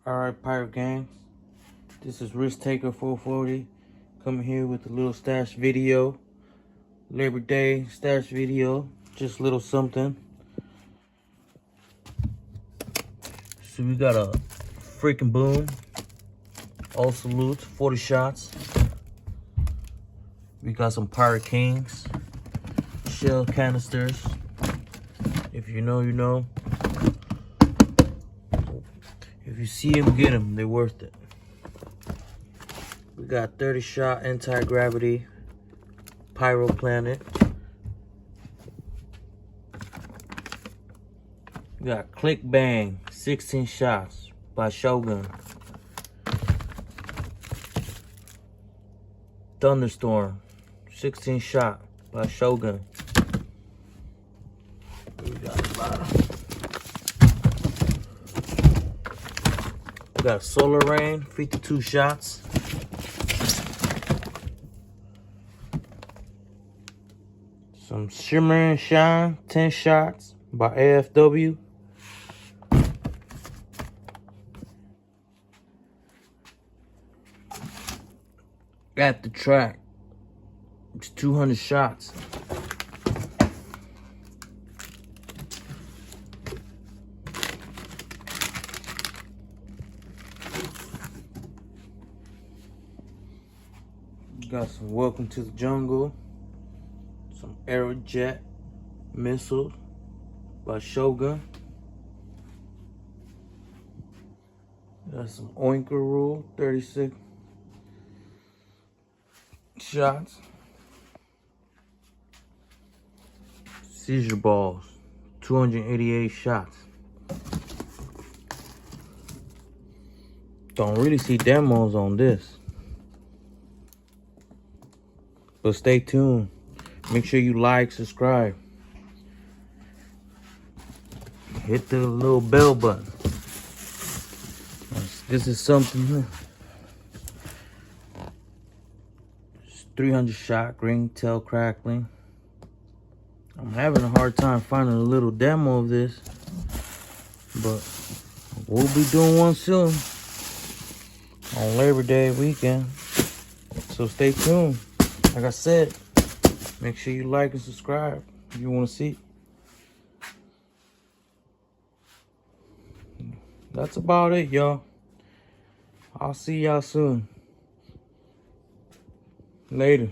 Alright, Pirate Gang. This is Risk Taker 440 coming here with a little stash video. Labor Day stash video. Just a little something. So we got a freaking boom. All salutes, 40 shots. We got some Pirate Kings. Shell canisters. If you know, you know. If you see them, get them. They're worth it. We got 30 shot anti-gravity Pyro Planet. We got Click Bang 16 shots by Shogun. Thunderstorm 16 shot by Shogun. We got Solar Rain 52 shots. Some Shimmer and Shine 10 shots by AFW. At the Track, it's 200 shots. Got some Welcome to the Jungle, some Aerojet missiles by Shogun. Got some Oinker Rule 36 shots. Seizure Balls 288 shots. Don't really see demos on this, but stay tuned. Make sure you like, subscribe, hit the little bell button. This is something. It's 300 shot green tail crackling. I'm having a hard time finding a little demo of this, but we'll be doing one soon on Labor Day weekend. So stay tuned. Like I said, make sure you like and subscribe if you want to see. That's about it, y'all. I'll see y'all soon. Later.